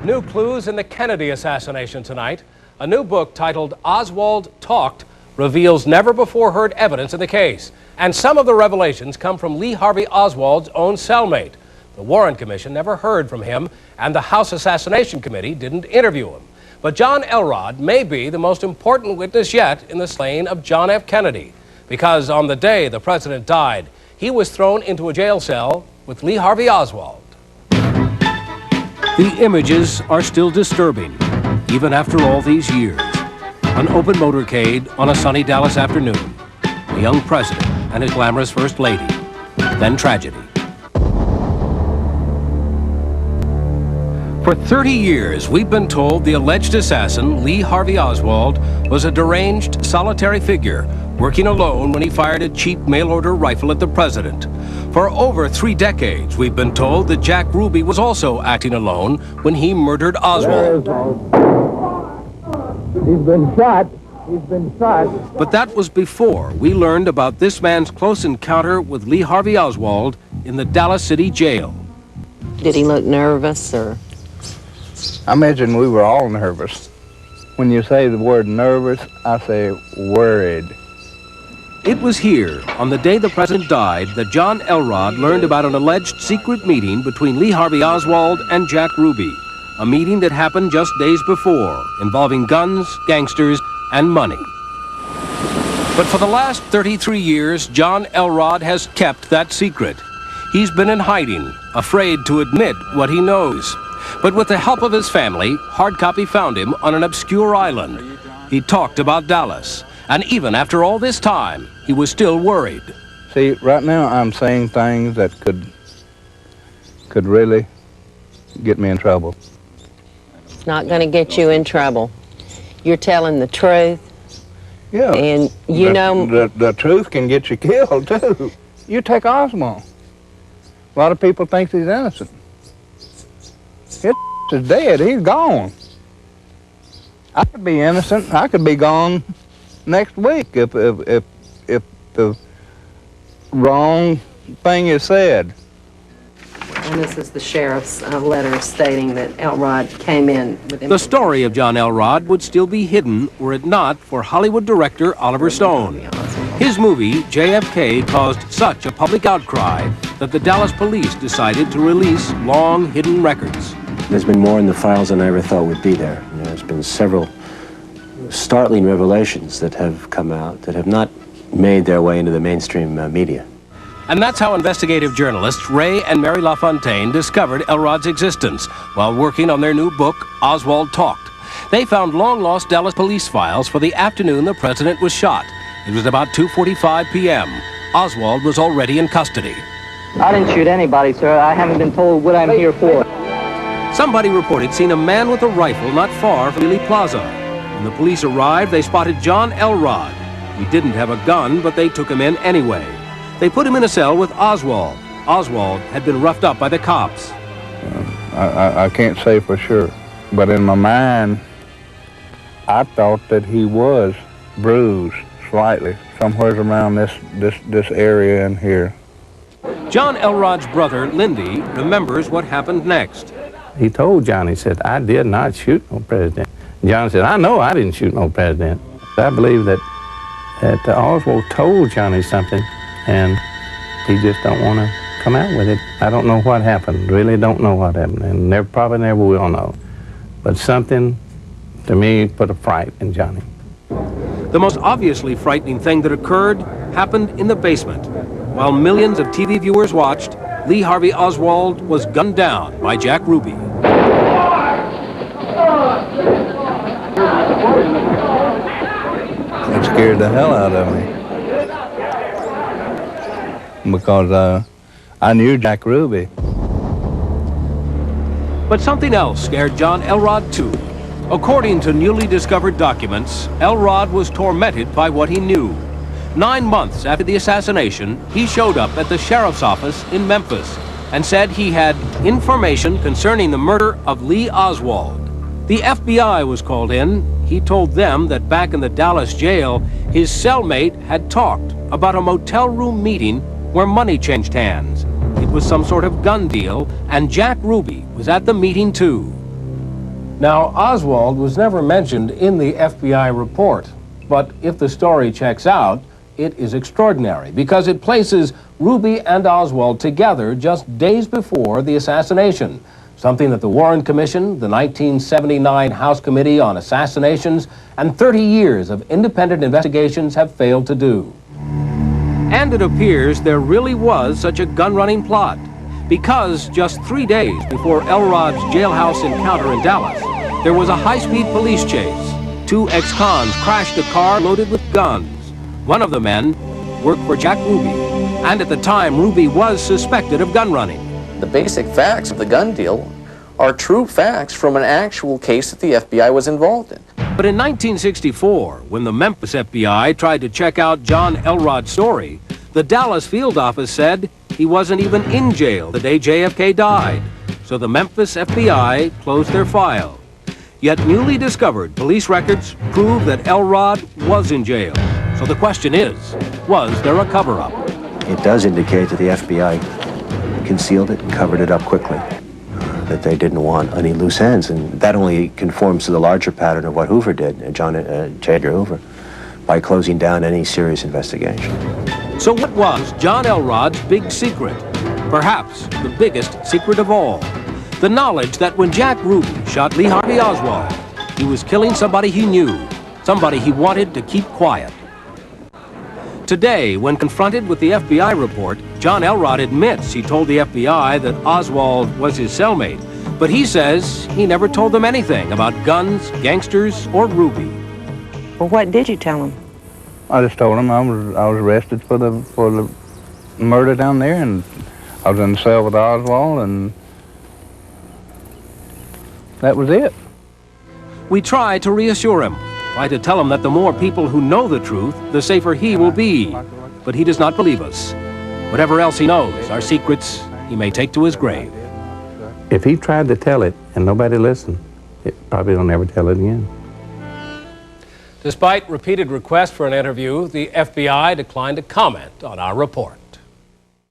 New clues in the Kennedy assassination tonight. A new book titled Oswald Talked reveals never-before-heard evidence in the case. And some of the revelations come from Lee Harvey Oswald's own cellmate. The Warren Commission never heard from him, and the House Assassination Committee didn't interview him. But John Elrod may be the most important witness yet in the slaying of John F. Kennedy, because on the day the president died, he was thrown into a jail cell with Lee Harvey Oswald. The images are still disturbing, even after all these years. An open motorcade on a sunny Dallas afternoon. A young president and his glamorous first lady. Then tragedy. For 30 years, we've been told the alleged assassin, Lee Harvey Oswald, was a deranged, solitary figure, working alone when he fired a cheap mail-order rifle at the president. For over 3 decades, we've been told that Jack Ruby was also acting alone when he murdered Oswald. He's been shot. He's been shot. But that was before we learned about this man's close encounter with Lee Harvey Oswald in the Dallas City jail. Did he look nervous, or? I imagine we were all nervous. When you say the word nervous, I say worried. It was here, on the day the president died, that John Elrod learned about an alleged secret meeting between Lee Harvey Oswald and Jack Ruby. A meeting that happened just days before, involving guns, gangsters, and money. But for the last 33 years, John Elrod has kept that secret. He's been in hiding, afraid to admit what he knows. But with the help of his family, Hardcopy found him on an obscure island. He talked about Dallas. And even after all this time, he was still worried. See, right now I'm saying things that could really get me in trouble. It's not going to get you in trouble. You're telling the truth. Yeah. And you know... The truth can get you killed, too. You take Oswald. A lot of people think he's innocent. His is dead. He's gone. I could be innocent. I could be gone next week if the wrong thing is said. And this is the sheriff's letter stating that Elrod came in with him. The story of John Elrod would still be hidden were it not for Hollywood director Oliver Stone. His movie, JFK, caused such a public outcry that the Dallas police decided to release long hidden records. There's been more in the files than I ever thought would be there. You know, there's been several startling revelations that have come out that have not made their way into the mainstream media. And that's how investigative journalists Ray and Mary LaFontaine discovered Elrod's existence while working on their new book, Oswald Talked. They found long-lost Dallas police files for the afternoon the president was shot. It was about 2:45 p.m. Oswald was already in custody. I didn't shoot anybody, sir. I haven't been told what I'm here for. Somebody reported seeing a man with a rifle not far from Ely Plaza. When the police arrived, they spotted John Elrod. He didn't have a gun, but they took him in anyway. They put him in a cell with Oswald. Oswald had been roughed up by the cops. I can't say for sure, but in my mind, I thought that he was bruised slightly, somewhere around this area in here. John Elrod's brother, Lindy, remembers what happened next. He told John, he said, "I did not shoot no president." John said, "I know I didn't shoot no president." I believe that Oswald told Johnny something, and he just don't want to come out with it. I don't know what happened, really don't know what happened, and probably never will know. But something, to me, put a fright in Johnny. The most obviously frightening thing that occurred happened in the basement. While millions of TV viewers watched, Lee Harvey Oswald was gunned down by Jack Ruby. It scared the hell out of me because I knew Jack Ruby. But something else scared John Elrod too. According to newly discovered documents, Elrod was tormented by what he knew. 9 months after the assassination, he showed up at the sheriff's office in Memphis and said he had information concerning the murder of Lee Oswald. The FBI was called in. He told them that back in the Dallas jail, his cellmate had talked about a motel room meeting where money changed hands. It was some sort of gun deal, and Jack Ruby was at the meeting too. Now, Oswald was never mentioned in the FBI report, but if the story checks out, it is extraordinary because it places Ruby and Oswald together just days before the assassination, something that the Warren Commission, the 1979 House Committee on Assassinations, and 30 years of independent investigations have failed to do. And it appears there really was such a gun-running plot, because just 3 days before Elrod's jailhouse encounter in Dallas, there was a high-speed police chase. 2 ex-cons crashed a car loaded with guns. One of the men worked for Jack Ruby, and at the time, Ruby was suspected of gun running. The basic facts of the gun deal are true facts from an actual case that the FBI was involved in. But in 1964, when the Memphis FBI tried to check out John Elrod's story, the Dallas field office said he wasn't even in jail the day JFK died. So the Memphis FBI closed their file. Yet newly discovered police records prove that Elrod was in jail. So the question is, was there a cover-up? It does indicate that the FBI concealed it and covered it up quickly, that they didn't want any loose ends, and that only conforms to the larger pattern of what Hoover did, J. Edgar Hoover, by closing down any serious investigation. So what was John Elrod's big secret? Perhaps the biggest secret of all. The knowledge that when Jack Ruby shot Lee Harvey Oswald, he was killing somebody he knew, somebody he wanted to keep quiet. Today, when confronted with the FBI report, John Elrod admits he told the FBI that Oswald was his cellmate, but he says he never told them anything about guns, gangsters, or Ruby. Well, what did you tell him? I just told him I was arrested for the murder down there, and I was in the cell with Oswald, and that was it. We try to reassure him, try to tell him that the more people who know the truth, the safer he will be. But he does not believe us. Whatever else he knows, our secrets, he may take to his grave. If he tried to tell it and nobody listened, it probably will never tell it again. Despite repeated requests for an interview, the FBI declined to comment on our report.